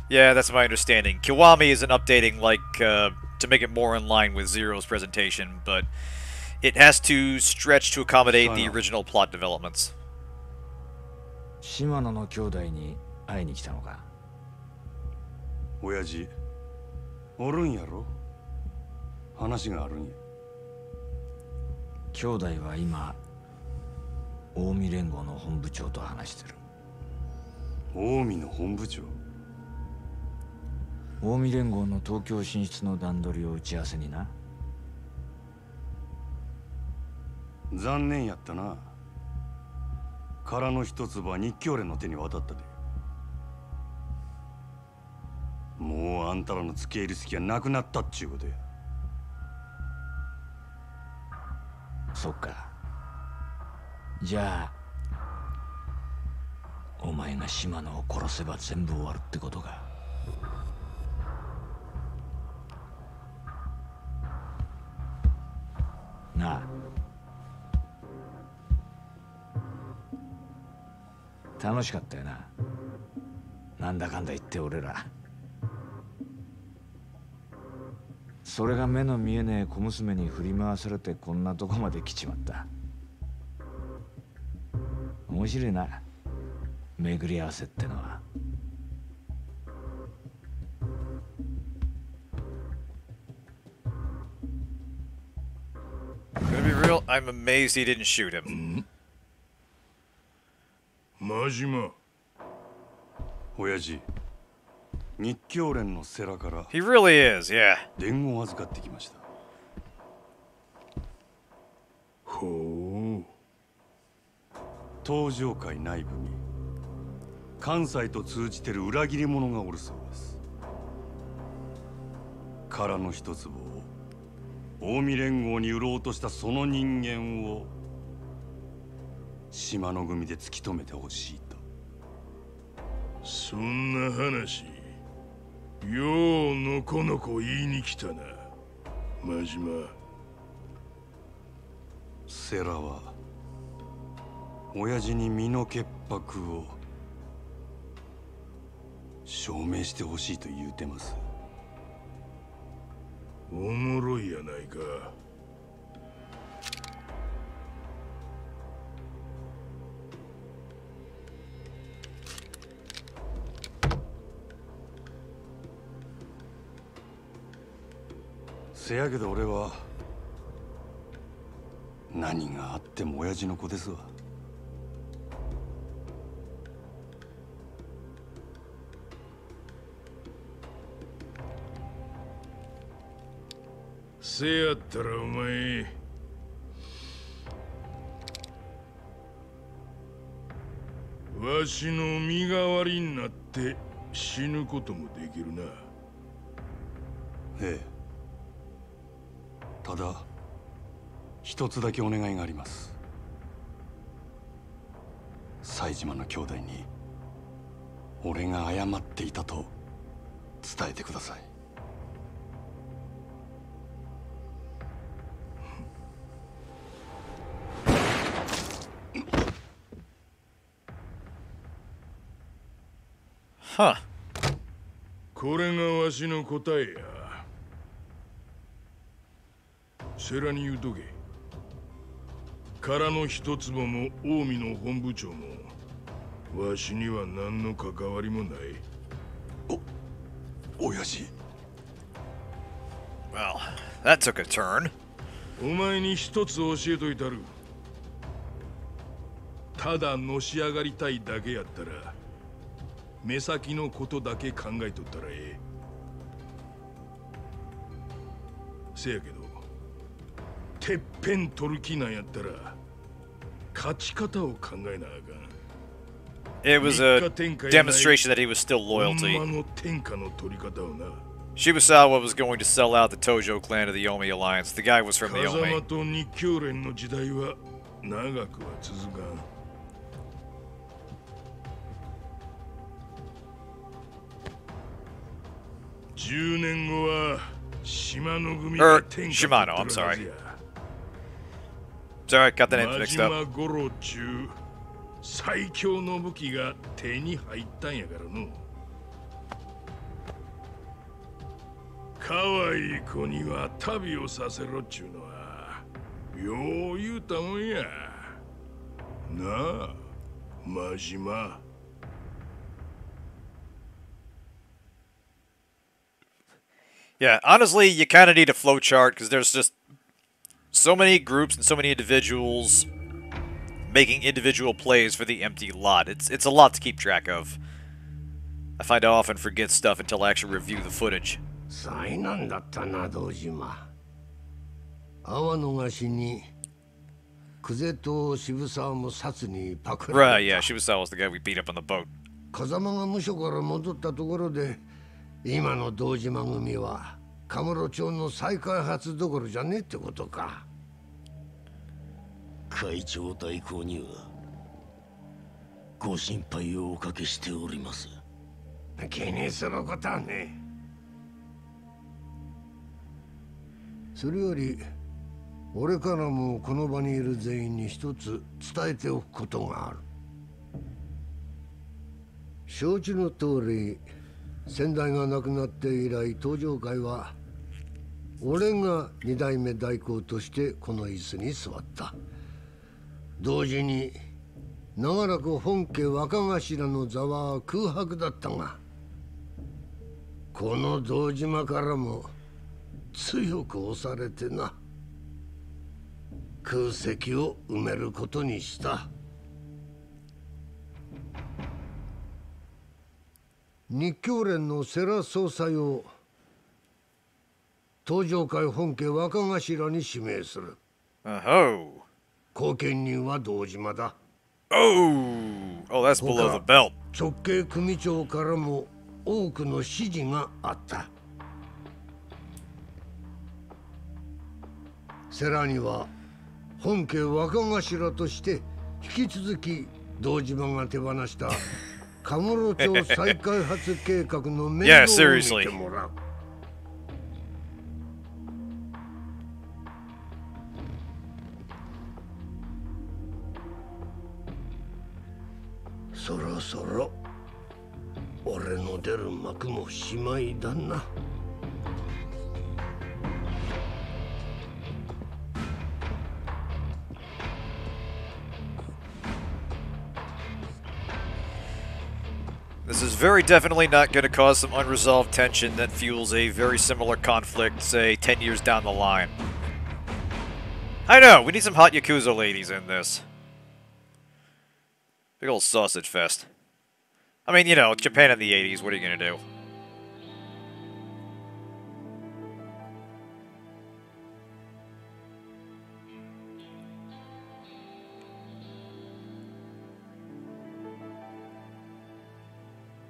Yeah, that's my understanding. Kiwami isn't updating, like, to make it more in line with Zero's presentation, but it has to stretch to accommodate the original plot developments. 島野の兄弟に会いに来たのか。親父、おるんやろ。話があるんや。兄弟は今、近江連合の本部長と話してる。近江の本部長。近江連合の東京進出の段取りを打ち合わせにな。残念やったな。殻の一粒は日教連の手に渡ったで。もうあんたらの付け入る隙がなくなったっちゅうことや。そっか。じゃあお前が島野を殺せば全部終わるってことか。なあ、楽しかったよな。なんだかんだ言って俺ら。それが目の見えねえ小娘に振り回されてこんなとこまで来ちまった。面白いな、巡り合わせってのは。To be real, I'm amazed he didn't shoot him. マジマ。親父、日教連の世良から He really is, yeah. 伝言を預かってきました。ほう。東上会内部に関西と通じてる裏切り者がおるそうです。殻の一粒を近江連合に売ろうとしたその人間を島の組で突き止めてほしいと。そんな話ようのこのこ言いに来たな、真島。世良は親父に身の潔白を証明してほしいと言うてます。おもろいやないか。せやけど俺は何があっても親父の子ですわ。せやったらお前わしの身代わりになって死ぬこともできるな。ええ。ただ一つだけお願いがあります。西島の兄弟に俺が謝っていたと伝えてください。Huh. これがわしの答えや。世良に言うとけ。殻の一坪も近江の本部長もわしには何の関わりもない。親父。Well, that took a turn. お前に一つ教えといたる。ただのし上がりたいだけやったら目先のことだけ考えとったらええ。せやけどてっぺん取る気なんやったら勝ち方を考えなあかん。It was a demonstration that he was still loyal ほん to まの天下の取り方をな。 Shibusawa was going to sell out the Tojo clan to the Yomi alliance. The guy was from the 風間 Yomi. と日教連の時代は長くは続かん。10年後は島の組が天下 Shimano, I'm sorry. Sorry, got the names mixed up. 真島五郎中最強の武器が手に入ったんやからの。可愛い子には旅をさせろっちゅうのはよう言うたもんや。なあ、真島。Yeah, honestly, you kind of need a flowchart because there's just so many groups and so many individuals making individual plays for the empty lot. It's a lot to keep track of. I find I often forget stuff until I actually review the footage. 災難だったな、堂島。阿波の菓子に久世と渋沢も殺にパクら Right, れた。 yeah, Shibusawa was the guy we beat up on the boat. 風間が無所から戻ったところで、今の堂島組はカムロ町の再開発どころじゃねえってことか。会長代行にはご心配をおかけしております。気にすることはね。それより俺からもこの場にいる全員に一つ伝えておくことがある。承知の通り、先代が亡くなって以来登場会は俺が二代目代行としてこの椅子に座った。同時に長らく本家若頭の座は空白だったが、この堂島からも強く押されてな、空席を埋めることにした。日教連の世良総裁を登場会本家若頭に指名する。後見人は堂島だ。Oh, that's below the belt. 直系組長からも多くの指示があった。世良には本家若頭として引き続き堂島が手放したカムロ町再開発計画の面倒を見てもらう。そろそろ俺の出る幕もしまいだな。This is very definitely not going to cause some unresolved tension that fuels a very similar conflict, say, 10 years down the line. I know, we need some hot Yakuza ladies in this. Big old sausage fest. I mean, you know, Japan in the 80s, what are you going to do?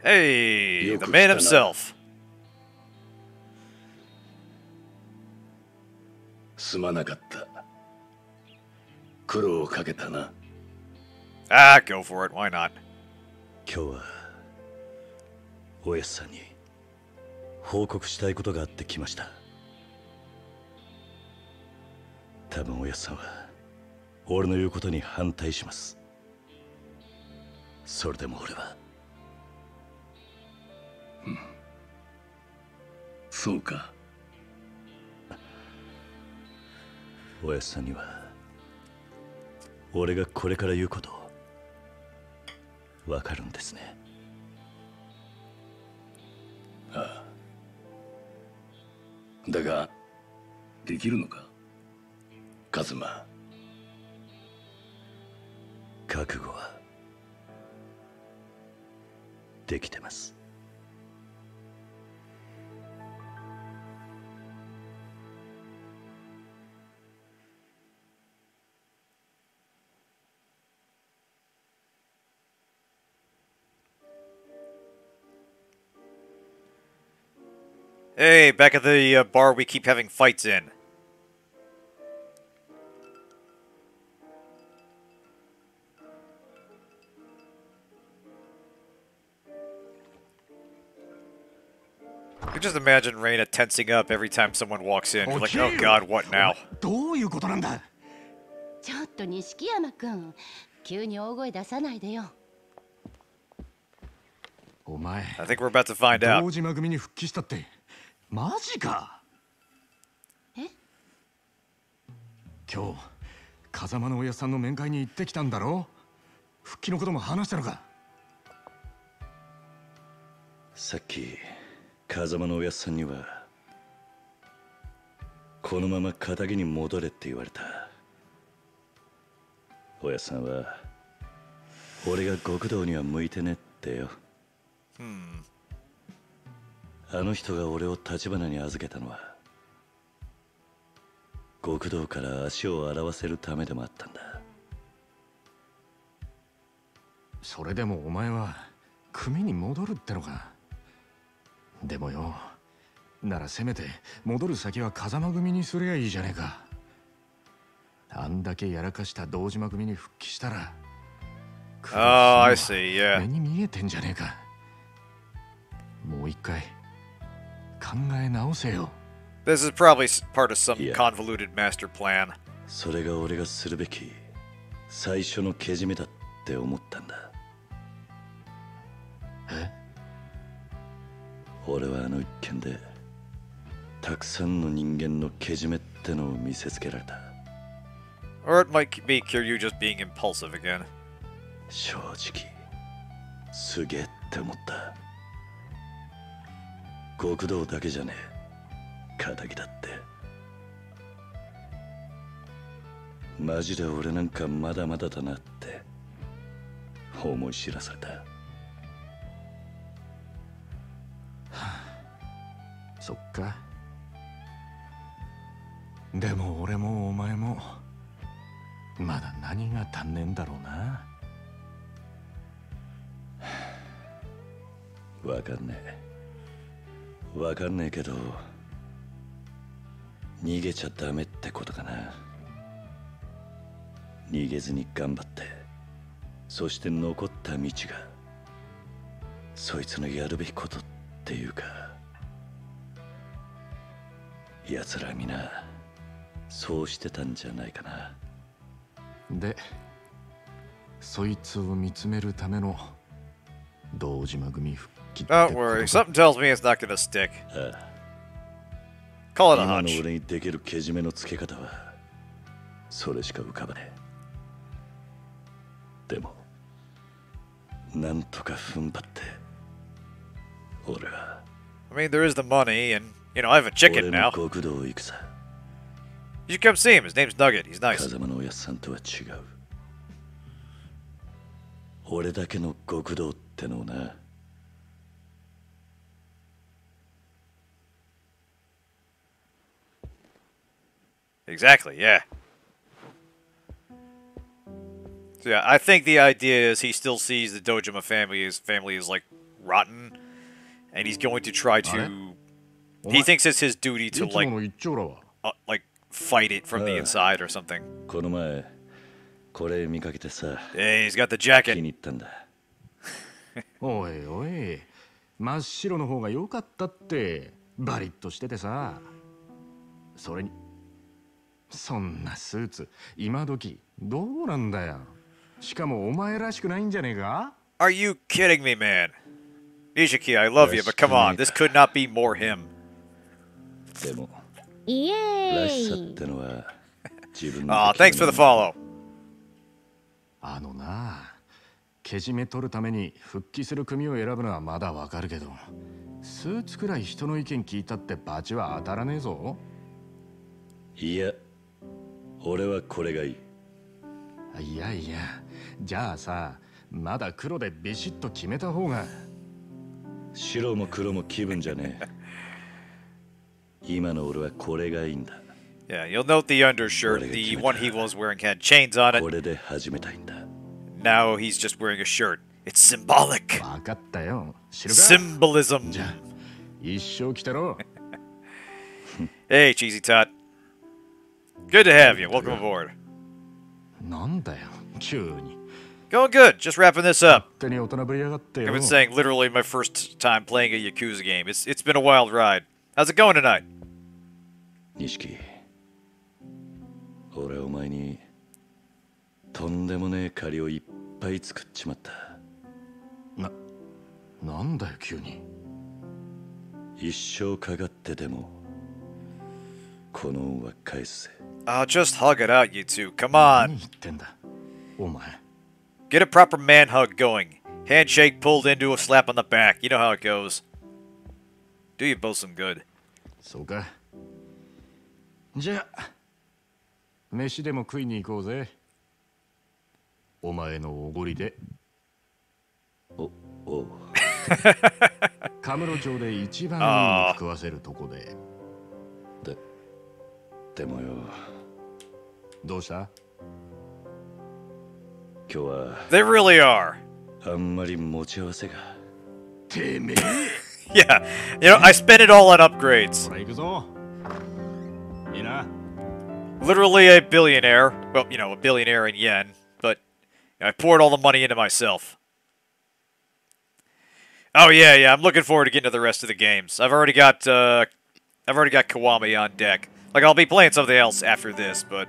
Hey, the man himself. すまなかった。苦労をかけたな。Ah, go for it. Why not? 今日はおやっさんに報告したいことがあってきました。多分おやっさんは俺の言うことに反対します。それでも俺は。そうか。おやっさんには俺がこれから言うことわかるんですね。ああ。だができるのか、カズマ。覚悟はできてます。Hey, back at the bar we keep having fights in. I can just imagine Reina tensing up every time someone walks in. You're like, oh god, what now? どういうことなんだ。ちょっと錦山くん、急に大声出さないでよ。お前、 I think we're about to find out. 堂島組に復帰したってマジか。今日風間のおやさんの面会に行ってきたんだろ。復帰のことも話したのか。さっき風間のおやさんにはこのまま仇に戻れって言われた。おやさんは俺が極道には向いてねってよ。あの人が俺を橘に預けたのは極道から足を洗わせるためでもあったんだ。それでもお前は組に戻るってのか。でもよ、ならせめて戻る先は風間組にすりゃいいじゃねえか。あんだけやらかした堂島組に復帰したらOh, I see, yeah. 目に見えてんじゃねえか。もう一回考え直せよ。This is probably part of some Yeah. convoluted master plan. それが俺がするべき最初のけじめだって思ったんだ。え？俺はあの一件でたくさんの人間のけじめってのを見せつけられた。Or it might be Kiryu just being impulsive again. 正直すげえって思った。極道だけじゃねえ、仇だって。マジで俺なんかまだまだだなって思い知らされた。そっか。でも俺もお前もまだ何が足んねえんだろうな。わかんねえ。わかんねえけど逃げちゃダメってことかな。逃げずに頑張って、そして残った道がそいつのやるべきことっていうか、奴らみなそうしてたんじゃないかな。で、そいつを見つめるための堂島組復帰ってこと Don't worry, something tells me it's not gonna stick. ああ、 Call it a 今の hunch. 俺にできるけじめのつけ方はそれしか浮かばねえ。でもなんとか踏ん張って俺は I mean, there is the money, and, you know, I have a chicken 俺の now. 極道を行くさ。 You should come see him. His name's Nugget. He's nice. 風間のおやっさんとは違う。俺だけの極道ってのをな。Exactly, yeah. So yeah, I think the idea is he still sees the Dojima family is like rotten, and he's going to try to. He thinks it's his duty to いつもの一丁らは like fight it from the inside or something. この前これ見かけてさ、 Hey, he's got the 気 jacket. に入ったんだ。おいおい、真っ白の方が良かったって。バリッとしててさ。それにそんなスーツ今時どうなんだよ。しかもお前らしくないんじゃねえか。 Are you kidding me, man? Nishiki, I love you, but come on, this could not be more him. でもイエらしさっーイ。てのは自分の Aw, thanks for the follow. あのな、けじめ取るために復帰する組を選ぶのはまだわかるけど、スーツくらい人の意見聞いたってバチは当たらねえぞ。いや俺はこれがいい。いやいや、じゃあさ、まだ黒でビシッと決めた方が。白も黒も気分じゃねえ。今の俺はこれがいいんだ。 Yeah, you'll note the undershirt. The one he was wearing had chains on こ it. れで始めたいんだ。 Now he's just wearing a shirt. It's symbolic. わかったよ。知るか。 Symbolism. じゃあ一生来たろ。 Hey, Cheesy Tot. Good to have you. Welcome aboard. なんだよ、急に。 Going good. Just wrapping this up. 手に大人ぶりやがってよ。 I've been saying literally my first time playing a Yakuza game. It's been a wild ride. How's it going tonight? 錦、俺はお前にとんでもねえ借りをいっぱい作っちまった。なんだよ急に。一生かかってでもこの恩は返すぜ。Just hug it out, you two. Come on. 何言ってんだお前。 Get a proper man hug going. Handshake pulled into a slap on the back. You know how it goes. Do you both some good. そうか。じゃあ飯でも食いに行こうぜ。お前のおごりで。おう。カムロ町で一番いい肉食わせるとこで。でもよ。どうした？今日は They really are. あんまり持ち合わせが。てめえ。Yeah, you know, I spent it all on upgrades. ほら行くぞ。いいな。Literally a billionaire. Well, you know, a billionaire in yen, but I poured all the money into myself. Oh yeah, I'm looking forward to getting to the rest of the games. I've already got Kiwami on deck. Like, I'll be playing something else after this, but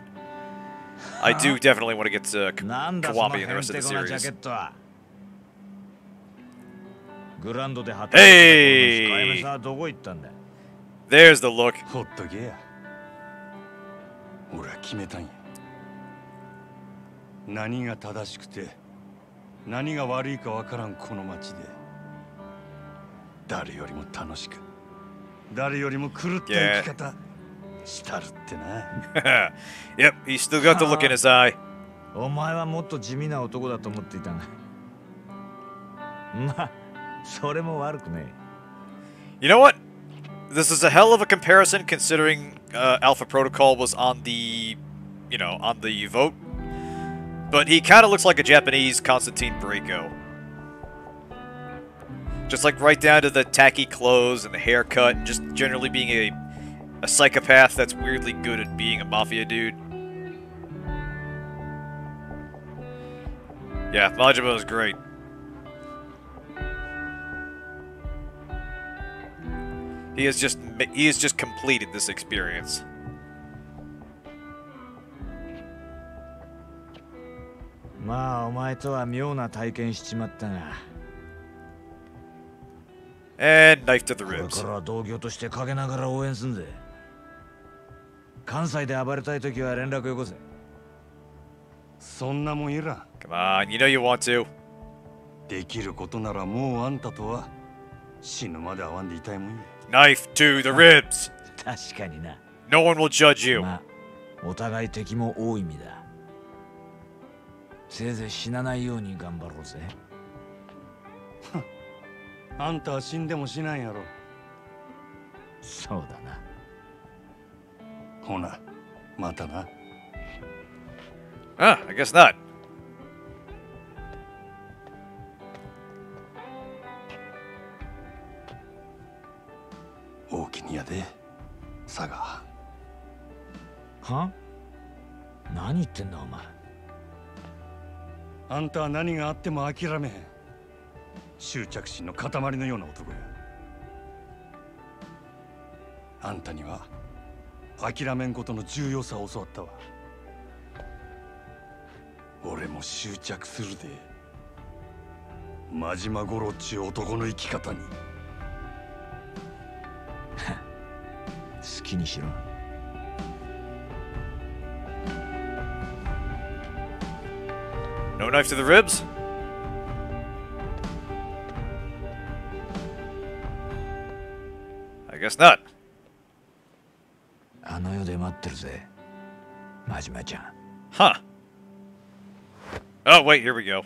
I do definitely want to get to Kiwami in the rest of the series. Hey! There's the look. ほっとけや。俺は決めたんや。何が正しくて何が悪いかわからんこの街で誰よりも楽しく誰よりも狂った生き方したるってな。Yep, he's still got the look in his eye. お前はもっと地味な男だと思っていたが。まあ、それも悪くねえ。You know what? This is a hell of a comparison considering Alpha Protocol was on the, you know, on the vote. But he kind of looks like a Japanese Constantine Breako. Just like right down to the tacky clothes and the haircut and just generally being a psychopath that's weirdly good at being a mafia dude. Yeah, Majima is great. He has just completed this experience. And knife to the ribs. これから同業として陰ながら応援すんぜ。関西で暴れたいときは連絡よこせ。そんなもんいらん。 Come on, you know you want to. できることならもうあんたとは死ぬまで会わんでいたいもんや。 Knife to the ribs. 確かにな。 No one will judge you. まあ、お互い敵も多い身だ。せいぜい死なないように頑張ろうぜ。あんたは死んでもしないやろ。そうだな。ほな、またな。I guess not. 大きにやで、佐賀。は？何言ってんだお前。あんたは何があっても諦めへん。執着心の塊のような男や。あんたには諦めんことの重要さを教わったわ。俺も執着するで。真島五郎っちゅう男の生き方に。好きにしろ。No knife to the ribs? I guess not. あの世で待ってるぜ、真島ちゃん。Huh. Oh, wait, here we go.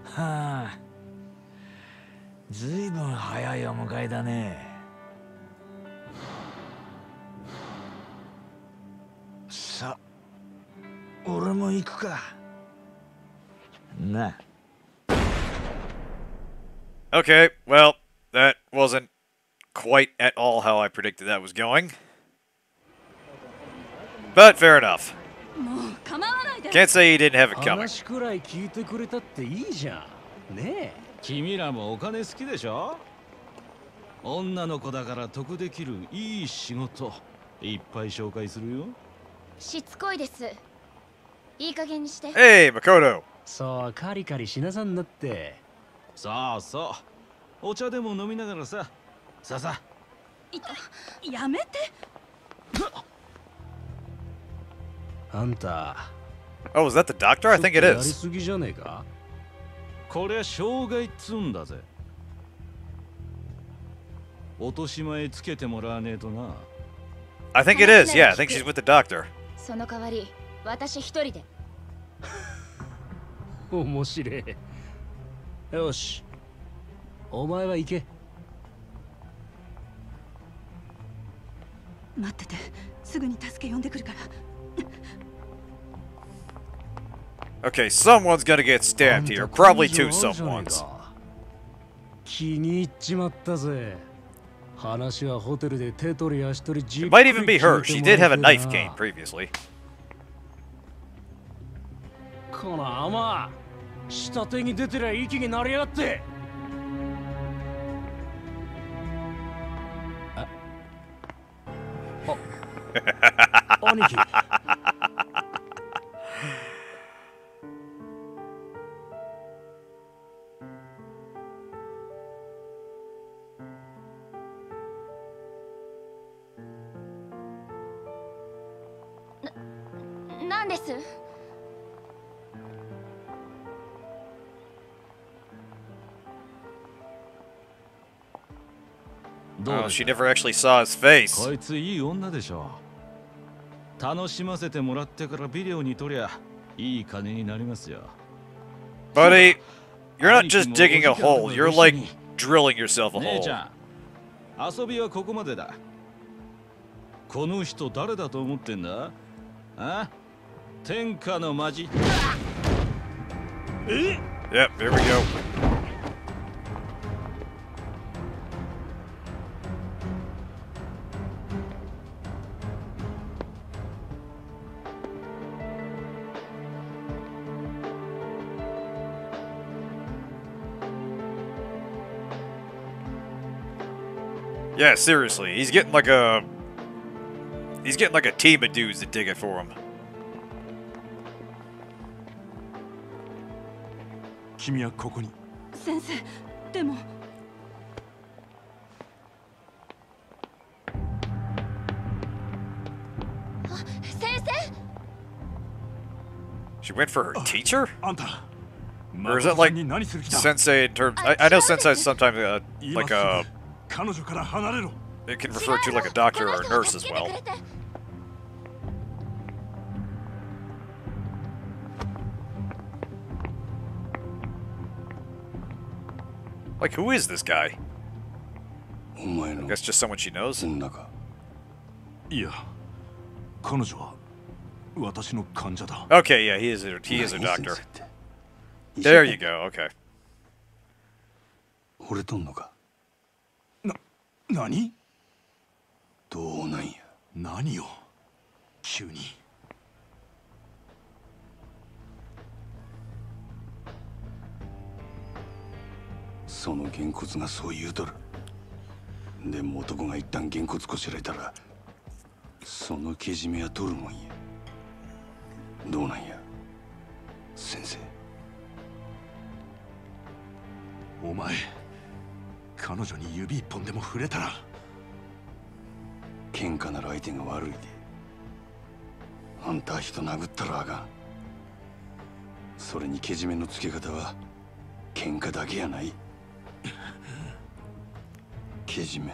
はあ。ずいぶん早いお迎えだね。さ、俺も行くか。な。 Okay, well, that wasn't quite at all how I predicted that was going. But fair enough. Can't say he didn't have it coming. 話くらい聞いてくれたっていいじゃん。ねえ。君らもお金好きでしょ？女の子だから得できるいい仕事いっぱい紹介するよ。しつこいです。いい加減にして。Hey, Makoto. そう、カリカリしなさんなって。そうそう。お茶でも飲みながらさ。さあさあ、やめて。あんた。Oh, is that the doctor? I think it やり is. すぎじゃねえか。こりゃ障害っつんだぜ。落とし前つけてもらわねえとな。I think it is. Yeah, I think she's with the doctor. その代わり私一人で。面白い。よし。お前は行け。待ってて。すぐに助け呼んでくるから。Okay, someone's gonna get stabbed here. Probably two someones. 気に入っちまったぜ。話はホテルで手取り足取りじっ It く might り even be 聞 her. いて She もら did have a ってな knife game previously. このアマ下手に出てりゃ息になりやがって。兄貴。なんです。Oh, she never actually saw his face. こいついい女でしょ。楽しませてもらってからビデオに撮りゃいい金になりますよ。Buddy, you're not just digging a hole. You're like drilling yourself a 姉 hole. ちゃん、遊びはここまでだ。この人誰だと思ってんだ？あ？天下のマジ。Yep, here we go. Yeah, seriously, he's getting like a team of dudes that dig it for him. 君はここに。先生、でも。先生。 She went for her teacher? あんた。 Or is that like sensei in terms? I know sensei is sometimes like a. 彼女から離れろ。 It can refer to like a doctor or a nurse as well. Like, who is this guy? I guess just someone she knows. いや、彼女は私の患者だ。 Okay, yeah, he is a doctor. There you go. Okay. 惚れとんのか。何？どうなんや。何よ。急に。そのげんこつがそう言うとる。でも男が一旦げんこつこしらえたらそのけじめは取るもんや。どうなんや先生。お前彼女に指一本でも触れたら。喧嘩なら相手が悪いで。あんた人殴ったらあかん。それにけじめのつけ方は喧嘩だけやない。けじめ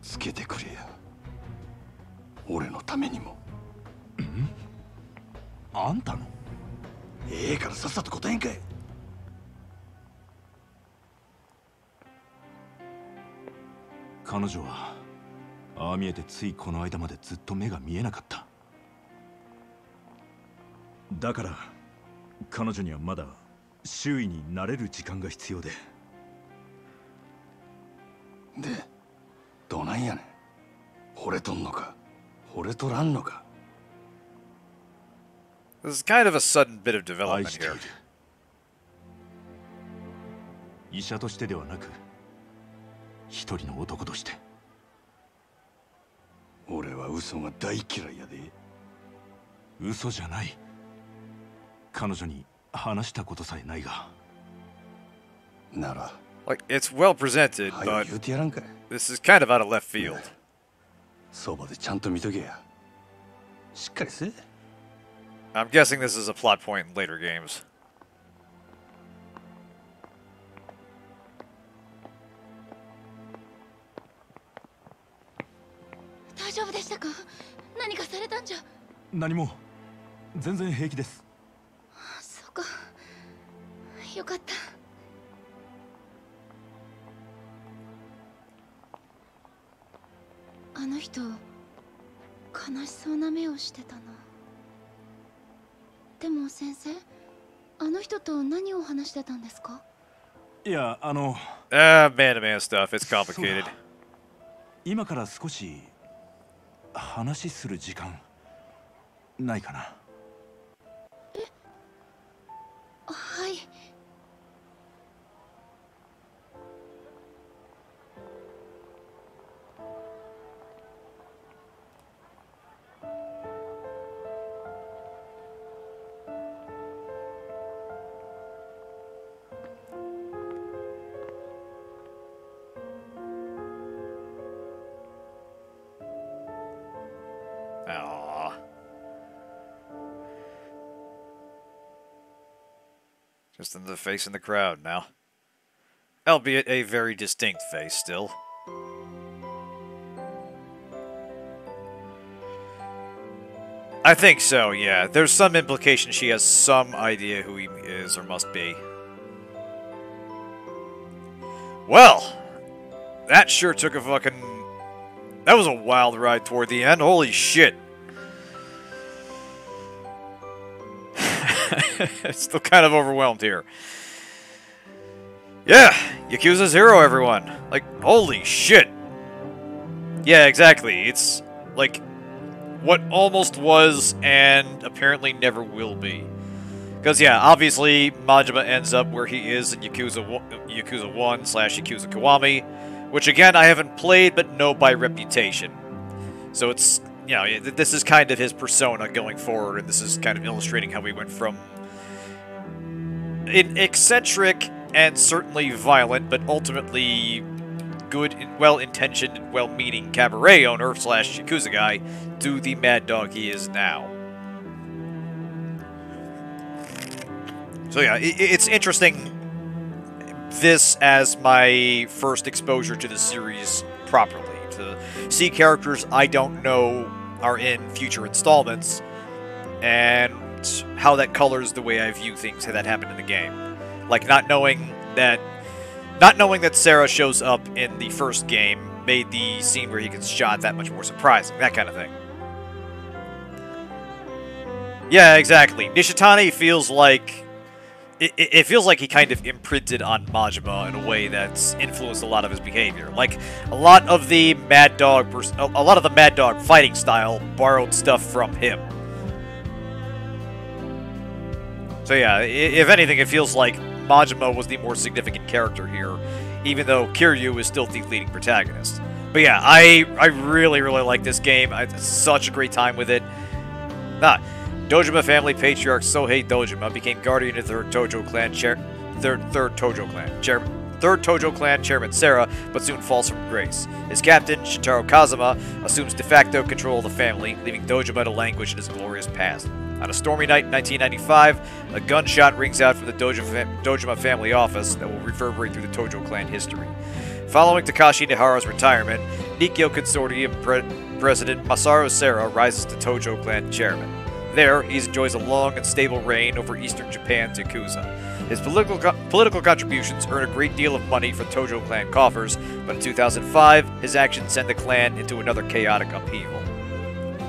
つけてくれや。俺のためにも。あんたの？ええからさっさと答えんかい。彼女はああ見えてついこの間までずっと目が見えなかった。だから彼女にはまだ周囲に慣れる時間が必要で。で、どないやねん。惚れとんのか惚れとらんのか。 This is kind of a sudden bit of development here. 医者としてではなく一人の男として。俺は嘘が大嫌いやで。嘘じゃない。彼女に話したことさえないが。なら。Like, it's well presented, but this is kind of out of left field. そばでちゃんと見とけや。しっかりせ。I'm guessing this is a plot point in later games. 大丈夫でしたか？何かされたんじゃ。何も全然平気です。そうか。よかった。あの人悲しそうな目をしてたな。でも先生、あの人と何を話してたんですか？いや、man-to-man stuff. It's complicated. 今から少し話する時間ないかな。え、はい。Aww. Just in the face in the crowd now. Albeit a very distinct face still. I think so, yeah. There's some implication she has some idea who he is or must be. Well, that sure took a fucking... That was a wild ride toward the end. Holy shit. Still kind of overwhelmed here. Yeah, Yakuza 0, everyone. Like, holy shit. Yeah, exactly. It's like what almost was and apparently never will be. Because, yeah, obviously, Majima ends up where he is in Yakuza 1/Yakuza Kiwami, which, again, I haven't played, but know by reputation. So it's, you know, this is kind of his persona going forward, and this is kind of illustrating how we went from an eccentric and certainly violent, but ultimately good, well-intentioned, and well-meaning cabaret owner / Yakuza guy to the mad dog he is now. So yeah, it's interesting this as my first exposure to the series properly. To see characters I don't know are in future installments, and how that colors the way I view things that happened in the game. Like not knowing that Sarah shows up in the first game made the scene where he gets shot that much more surprising. That kind of thing. Yeah, exactly. Nishitani feels like... It feels like he kind of imprinted on Majima in a way that's influenced a lot of his behavior. Like, a lot of the Mad Dog fighting style borrowed stuff from him. So yeah, if anything, it feels like Majima was the more significant character here, even though Kiryu is still the leading protagonist. But yeah, I really, really like this game. I had such a great time with it. Dojima family patriarch Sohei Dojima became guardian of the third Tojo clan chairman Sarah, but soon falls from grace. His captain, Shintaro Kazama, assumes de facto control of the family, leaving Dojima to languish in his glorious past. On a stormy night in 1995, a gunshot rings out from the Dojima family office that will reverberate through the Tojo clan history. Following Takashi Nihara's retirement, Nikkyo Consortium President Masaru Sera rises to Tojo clan chairman. There, he enjoys a long and stable reign over eastern Japan's Yakuza. His political contributions earn a great deal of money for Tojo clan coffers, but in 2005, his actions send the clan into another chaotic upheaval.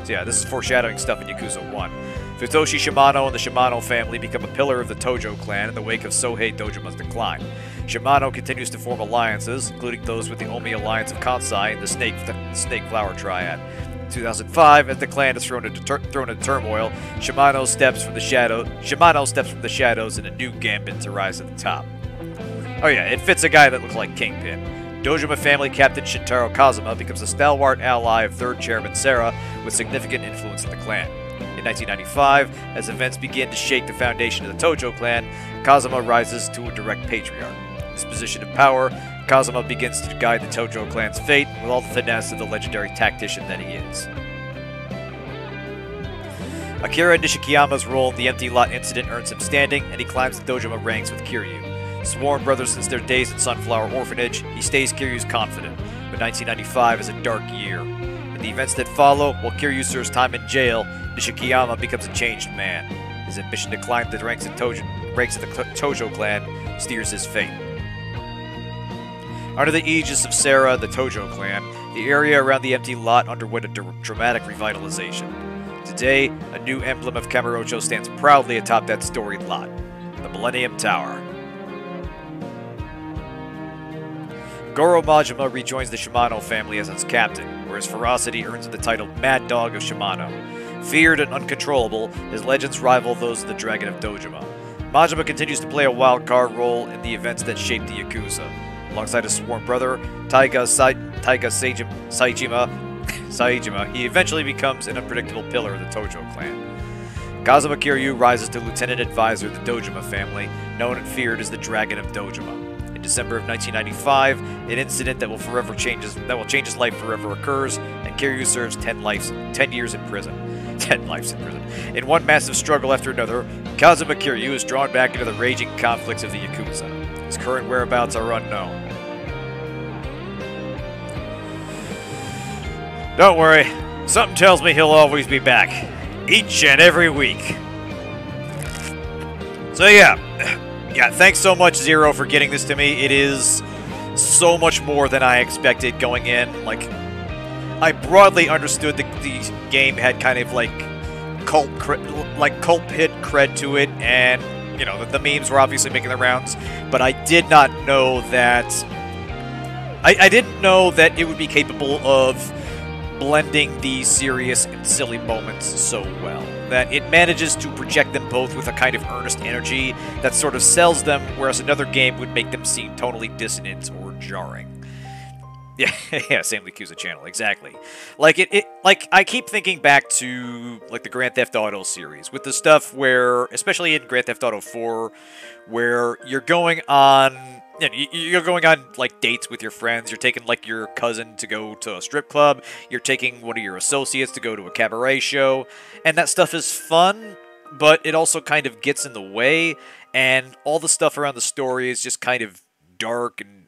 So yeah, this is foreshadowing stuff in Yakuza 1. Futoshi Shimano and the Shimano family become a pillar of the Tojo clan in the wake of Sohei Dojima's decline. Shimano continues to form alliances, including those with the Omi Alliance of Kansai and the Snake Flower Triad. In 2005, as the clan is thrown into turmoil, Shimano steps from the shadows and a new gambit to rise to the top. Oh yeah, it fits a guy that looks like Kingpin. Dojima family captain Shintaro Kazama becomes a stalwart ally of third chairman Sera with significant influence in the clan. In 1995, as events begin to shake the foundation of the Tojo clan, Kazama rises to a direct patriarch. This position of power, Kazuma begins to guide the Tojo clan's fate with all the finesse of the legendary tactician that he is. Akira Nishikiyama's role in the empty lot incident earns him standing, and he climbs the Dojima ranks with Kiryu. Sworn brothers since their days in Sunflower Orphanage, he stays Kiryu's confidant, but 1995 is a dark year. In the events that follow, while Kiryu serves time in jail, Nishikiyama becomes a changed man. His ambition to climb the ranks of the Tojo clan steers his fate. Under the aegis of Sarah, the Tojo clan, the area around the empty lot underwent a dramatic revitalization. Today, a new emblem of Kamurocho stands proudly atop that storied lot, the Millennium Tower. Goro Majima rejoins the Shimano family as its captain, where his ferocity earns him the title Mad Dog of Shimano. Feared and uncontrollable, his legends rival those of the Dragon of Dojima. Majima continues to play a wild-card role in the events that shaped the Yakuza. Alongside his sworn brother, Taiga Saejima, he eventually becomes an unpredictable pillar of the Tojo clan. Kazuma Kiryu rises to lieutenant advisor of the Dojima family, known and feared as the Dragon of Dojima. In December of 1995, an incident that will change his life forever occurs, and Kiryu serves 10 years in prison. 10 lives in prison. In one massive struggle after another, Kazuma Kiryu is drawn back into the raging conflicts of the Yakuza. His current whereabouts are unknown. Don't worry, something tells me he'll always be back. Each and every week. So yeah, thanks so much, Zero, for getting this to me. It is so much more than I expected going in. Like, I broadly understood the game had kind of like cult hit cred to it, and you know the memes were obviously making the rounds. But I did not know that. I didn't know that it would be capable of blending these serious and silly moments so well. That it manages to project them both with a kind of earnest energy that sort of sells them, whereas another game would make them seem tonally dissonant or jarring. Yeah, same with Yakuza channel, exactly. Like like I keep thinking back to like the Grand Theft Auto series with the stuff where, especially in Grand Theft Auto 4, where you're going on like dates with your friends. You're taking like your cousin to go to a strip club. You're taking one of your associates to go to a cabaret show, and that stuff is fun, but it also kind of gets in the way, and all the stuff around the story is just kind of dark and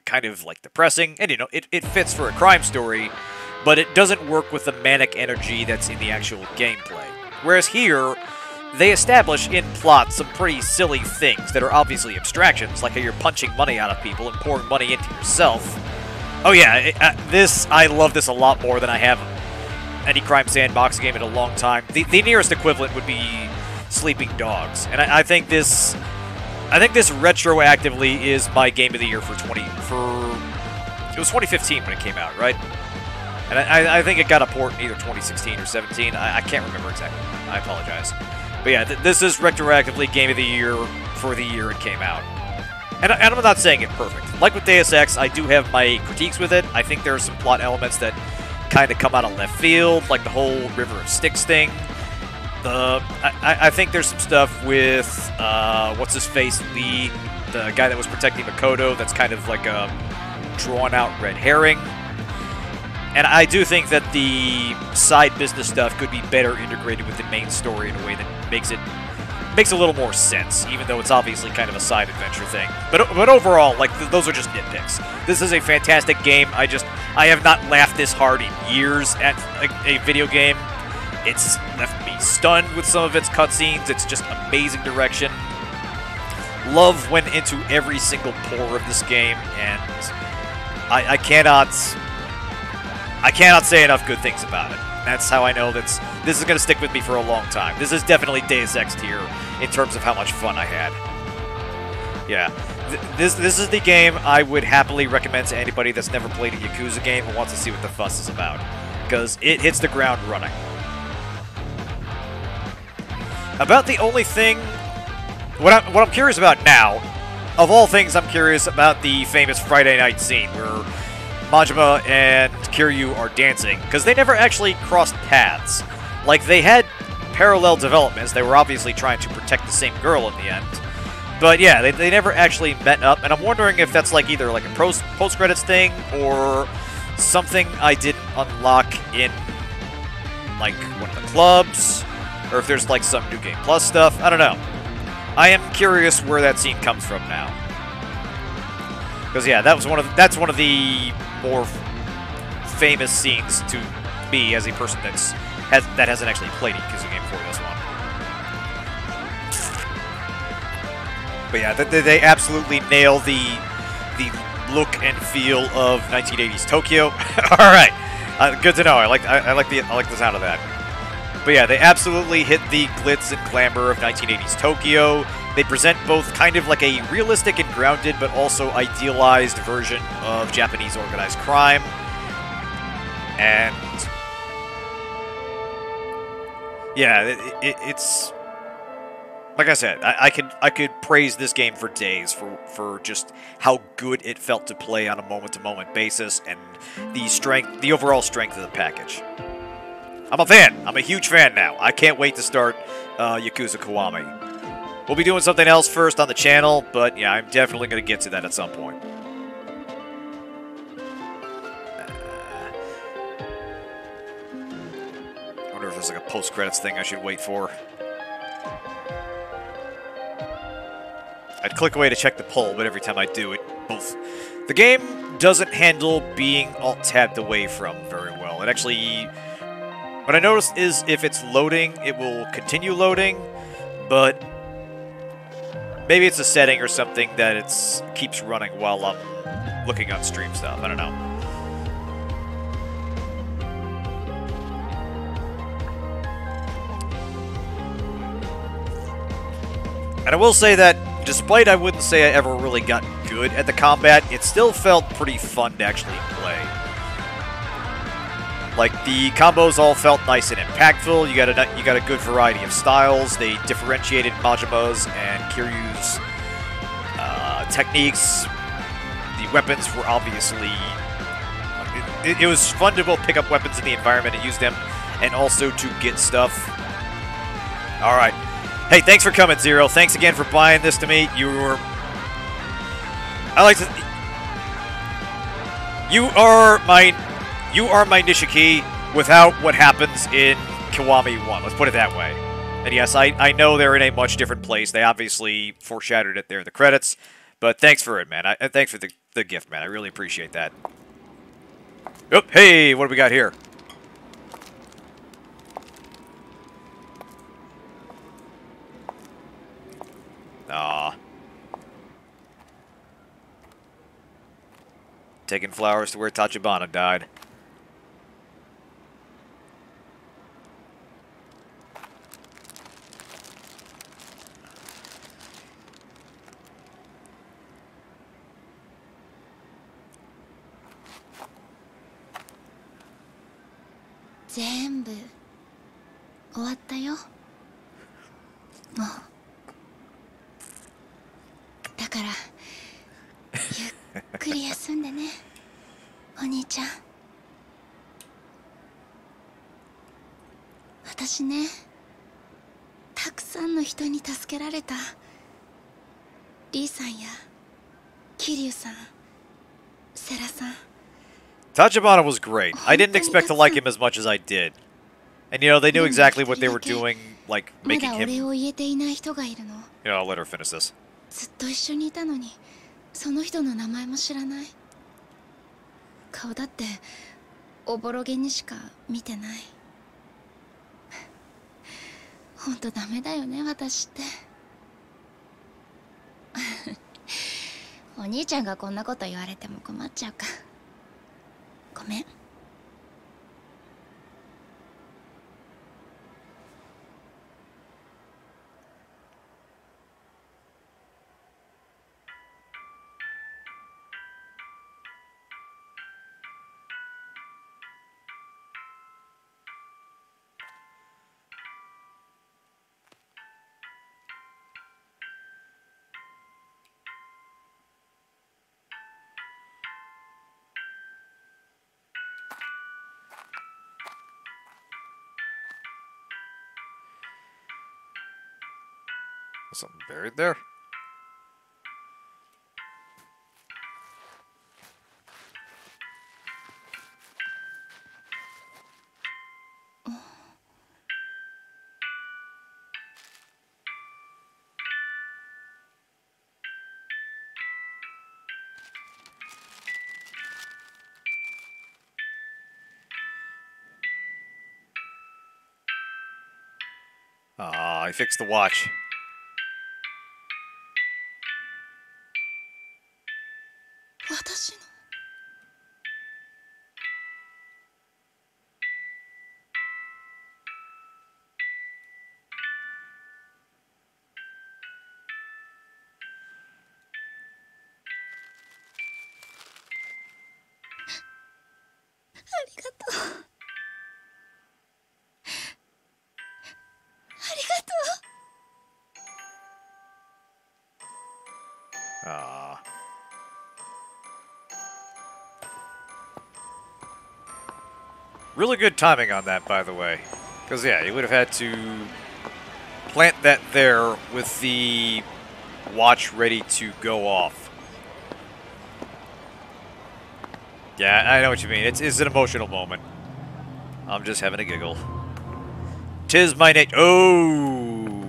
kind of like depressing, and you know, it fits for a crime story, but it doesn't work with the manic energy that's in the actual gameplay. Whereas here, they establish in plot some pretty silly things that are obviously abstractions, like how you're punching money out of people and pouring money into yourself. Oh yeah, I love this a lot more than I have any Crime Sandbox game in a long time. The nearest equivalent would be Sleeping Dogs, and I think this retroactively is my game of the year it was 2015 when it came out, right? And I think it got a port in either 2016 or 17. I can't remember exactly. I apologize. But yeah, this is retroactively game of the year for the year it came out. And I'm not saying it perfect. Like with Deus Ex, I do have my critiques with it. I think there are some plot elements that kind of come out of left field, like the whole River of Styx thing. I think there's some stuff with, what's-his-face, Lee, the guy that was protecting Makoto, that's kind of like a drawn-out red herring. And I do think that the side business stuff could be better integrated with the main story in a way that makes a little more sense, even though it's obviously kind of a side adventure thing. But overall, like, those are just nitpicks. This is a fantastic game. I have not laughed this hard in years at a video game. It's left me stunned with some of its cutscenes. It's just amazing direction. Love went into every single pore of this game, and I cannot say enough good things about it. That's how I know this is going to stick with me for a long time. This is definitely Deus Ex tier in terms of how much fun I had. Yeah, this is the game I would happily recommend to anybody that's never played a Yakuza game and wants to see what the fuss is about, because it hits the ground running. About the only thing, what I'm curious about now, of all things, I'm curious about the famous Friday night scene where Majima and Kiryu are dancing, because they never actually crossed paths. Like, they had parallel developments. They were obviously trying to protect the same girl in the end. But yeah, they never actually met up, and I'm wondering if that's like either like a post-credits thing or something I didn't unlock in like one of the clubs, or if there's like some New Game Plus stuff. I don't know. I am curious where that scene comes from now. Because yeah, that's one of the more famous scenes to me as a person that hasn't actually played a Yakuza game before this one. But yeah, they absolutely nail the look and feel of 1980s Tokyo. All right, good to know. I like the sound of that. But yeah, they absolutely hit the glitz and glamour of 1980s Tokyo. They present both kind of like a realistic and grounded, but also idealized version of Japanese organized crime. And yeah, it's like I said, I could praise this game for days for just how good it felt to play on a moment-to-moment basis and the overall strength of the package. I'm a fan. I'm a huge fan now. I can't wait to start Yakuza Kiwami. We'll be doing something else first on the channel, but yeah, I'm definitely going to get to that at some point. I wonder if there's like a post-credits thing I should wait for. I'd click away to check the poll, but every time I do it, the game doesn't handle being alt-tabbed away from very well. It actually, what I noticed is if it's loading, it will continue loading, but maybe it's a setting or something that it keeps running while I'm looking on stream stuff. I don't know. And I will say that despite I wouldn't say I ever really got good at the combat, it still felt pretty fun to actually play. Like, the combos all felt nice and impactful. You got a good variety of styles. They differentiated Majima's and Kiryu's techniques. The weapons were obviously... It was fun to both pick up weapons in the environment and use them, and also to get stuff. Alright. Hey, thanks for coming, Zero. Thanks again for buying this to me. You are my Nishiki without what happens in Kiwami 1. Let's put it that way. And yes, I know they're in a much different place. They obviously foreshadowed it there in the credits. But thanks for it, man. Thanks for the gift, man. I really appreciate that. Oh, hey, what do we got here? Aw. Taking flowers to where Tachibana died. Zenbu 終わったよ。もう。だからゆっくり休んでね、お兄ちゃん。私ね、たくさんの人に助けられた。リーさんやキリュウさん、セラさん。Tachibana was great. I didn't expect to like him as much as I did. And, you know, they knew exactly what they were doing, like, making him... I'll let her finish this. ずっと一緒にいたのに、その人の名前も知らない。顔だっておぼろげにしか見てない。ほんとダメだよね、私って。お兄ちゃんがこんなこと言われても困っちゃうか。ごめん。Something buried there? I fixed the watch. Ah. Really good timing on that, by the way. Because, yeah, you would have had to plant that there with the watch ready to go off. Yeah, I know what you mean. It's an emotional moment. I'm just having a giggle. 'Tis my name. Oh!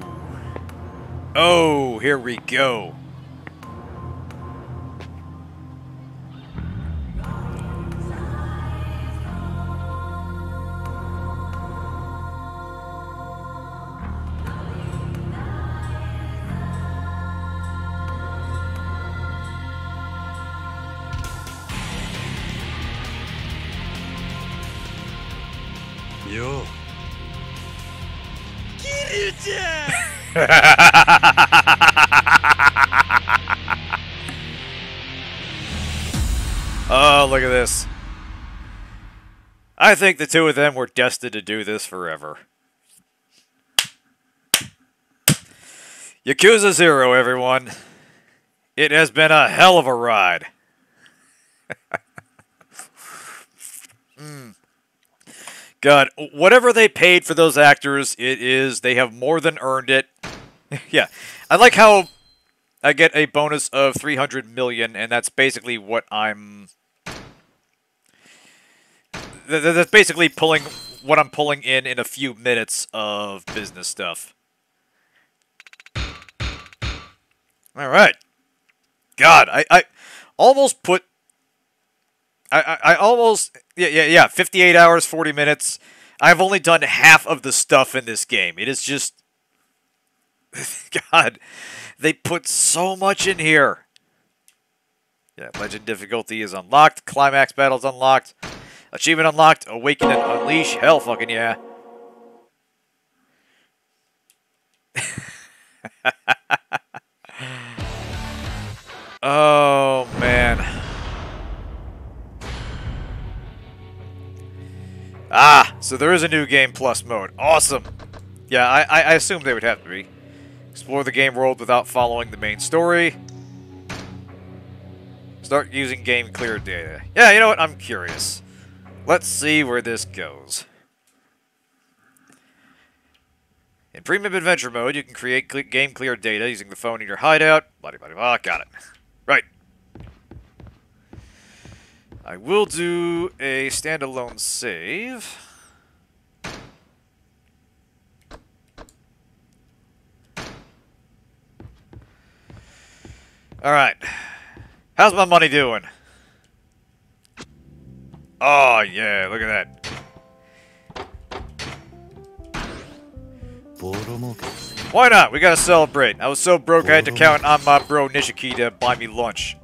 Oh, here we go. Yo. Kiryu-chan! Oh, look at this. I think the two of them were destined to do this forever. Yakuza 0, everyone. It has been a hell of a ride. God, whatever they paid for those actors, they have more than earned it. Yeah, I like how I get a bonus of 300 million, and that's basically what that's basically pulling what I'm pulling in a few minutes of business stuff. All right. God, I almost put... I almost... Yeah, 58 hours, 40 minutes. I've only done half of the stuff in this game. It is just... God, they put so much in here. Yeah, Legend difficulty is unlocked. Climax battle's unlocked. Achievement unlocked. Awaken and Unleash. Hell fucking yeah. Oh, man. Ah, so there is a new game plus mode. Awesome. Yeah, I assumed they would have to be. Explore the game world without following the main story. Start using game clear data. Yeah, you know what? I'm curious. Let's see where this goes. In premium adventure mode, you can create game clear data using the phone in your hideout. Blah, blah, blah. Got it. Right. I will do a standalone save. Alright. How's my money doing? Oh, yeah, look at that. Why not? We gotta celebrate. I was so broke I had to count on my bro Nishiki to buy me lunch.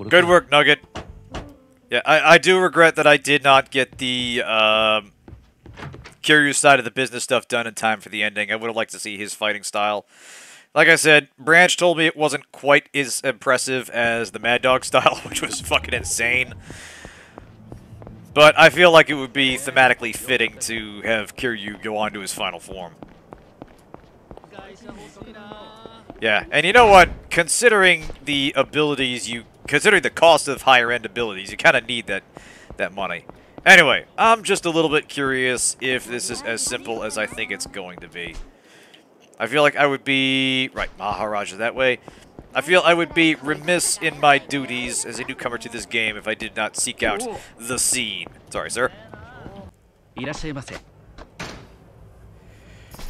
Good work, Nugget. Yeah, I do regret that I did not get the Kiryu side of the business stuff done in time for the ending. I would have liked to see his fighting style. Like I said, Branch told me it wasn't quite as impressive as the Mad Dog style, which was fucking insane. But I feel like it would be thematically fitting to have Kiryu go on to his final form. Yeah, and you know what? Considering the abilities considering the cost of higher end abilities, you kind of need that money. Anyway, I'm just a little bit curious if this is as simple as I think it's going to be. I feel like I would be... Right, Maharaja that way. I feel I would be remiss in my duties as a newcomer to this game if I did not seek out the scene. Sorry, sir.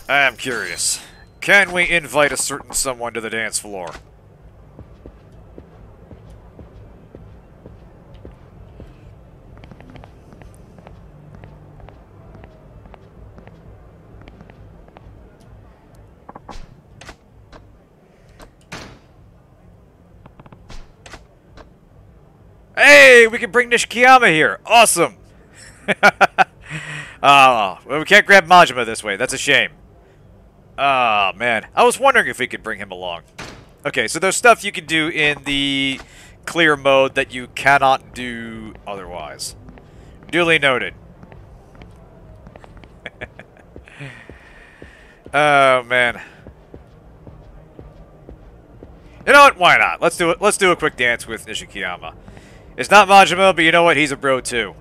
I am curious. Can we invite a certain someone to the dance floor? Hey, we can bring Nishikiyama here. Awesome. Well, we can't grab Majima this way. That's a shame. Oh, man. I was wondering if we could bring him along. Okay, so there's stuff you can do in the clear mode that you cannot do otherwise. Duly noted. Oh, man. You know what? Why not? Let's do it. Let's do a quick dance with Nishikiyama. It's not Majima, but you know what? He's a bro, too.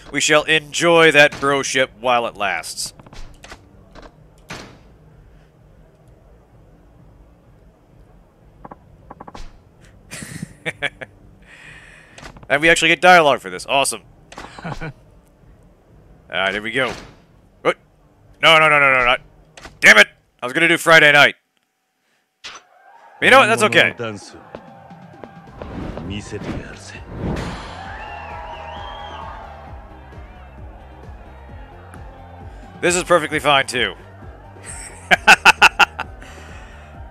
We shall enjoy that broship while it lasts. And we actually get dialogue for this. Awesome. Alright, here we go. What? No, not. Damn it! I was gonna do Friday night. But you know what? That's okay. This is perfectly fine, too.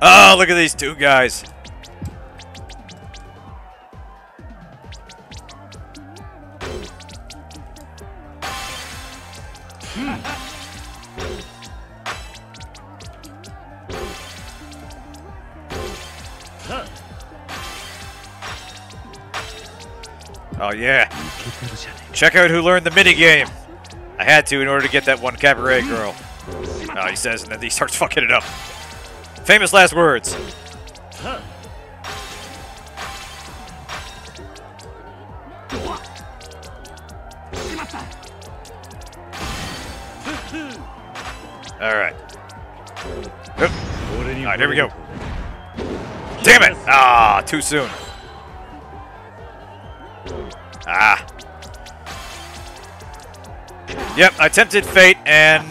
Oh, look at these two guys. Oh, yeah. Check out who learned the minigame. I had to in order to get that one cabaret girl. Oh, he says, and then he starts fucking it up. Famous last words. Alright. Alright, here we go. Damn it! Ah, too soon. Ah. Yep, I tempted fate, and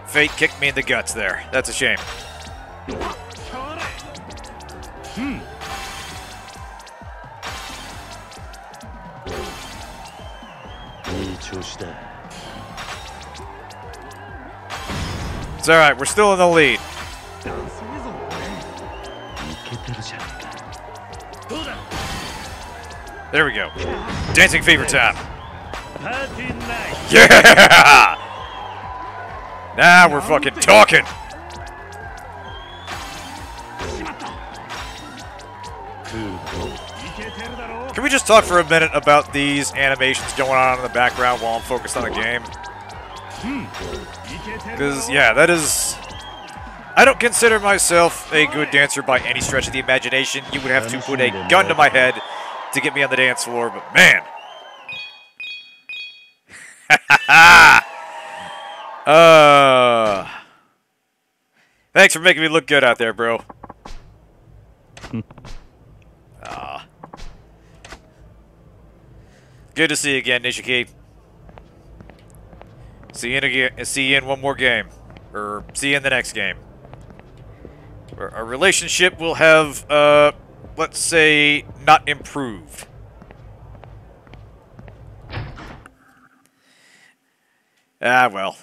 fate kicked me in the guts there. That's a shame. It's alright, we're still in the lead. There we go. Dancing fever time. Yeah! Now we're fucking talking. Can we just talk for a minute about these animations going on in the background while I'm focused on the game? Because, yeah, that is... I don't consider myself a good dancer by any stretch of the imagination. You would have to put a gun to my head to get me on the dance floor, but man... Thanks for making me look good out there, bro. Good to see you again, Nishiki. See you in one more game. Or see you in the next game. Our relationship will have, let's say, not improved. Ah, well.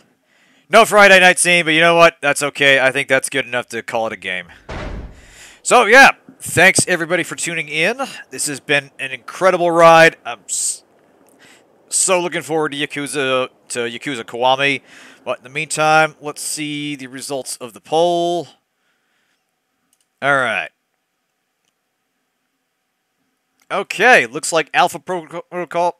No Friday night scene, but you know what? That's okay. I think that's good enough to call it a game. So, yeah. Thanks, everybody, for tuning in. This has been an incredible ride. I'm so looking forward to Yakuza Kiwami. But in the meantime, let's see the results of the poll. Alright. Okay, looks like Alpha Protocol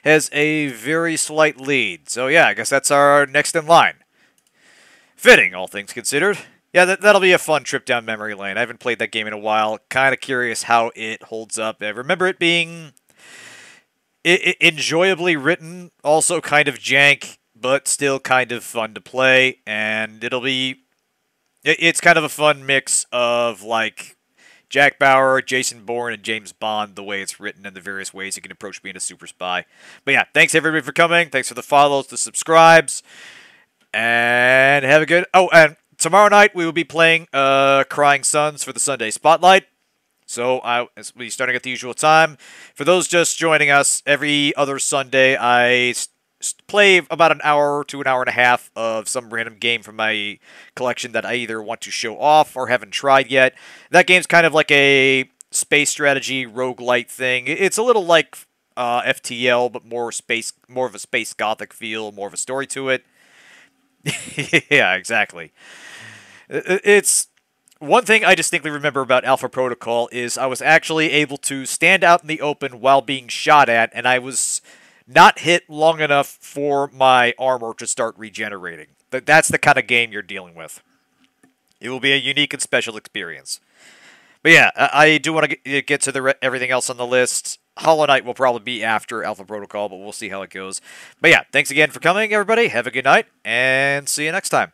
has a very slight lead. So yeah, I guess that's our next in line. Fitting, all things considered. Yeah, that'll be a fun trip down memory lane. I haven't played that game in a while. Kind of curious how it holds up. I remember it being enjoyably written, also kind of jank, but still kind of fun to play. And it's kind of a fun mix of like Jack Bauer, Jason Bourne, and James Bond, the way it's written and the various ways you can approach being a super spy. But yeah, thanks everybody for coming. Thanks for the follows, the subscribes, and have a good... Oh, and tomorrow night we will be playing Crying Sons for the Sunday Spotlight. So we'll be starting at the usual time. For those just joining us, every other Sunday I play about an hour to an hour and a half of some random game from my collection that I either want to show off or haven't tried yet. That game's kind of like a space strategy roguelite thing. It's a little like FTL, but more of a space gothic feel, more of a story to it. Yeah, exactly. It's one thing I distinctly remember about Alpha Protocol is I was actually able to stand out in the open while being shot at, and I was not hit long enough for my armor to start regenerating. That's the kind of game you're dealing with. It will be a unique and special experience. But yeah, I do want to get to everything else on the list. Hollow Knight will probably be after Alpha Protocol, but we'll see how it goes. But yeah, thanks again for coming, everybody. Have a good night, and see you next time.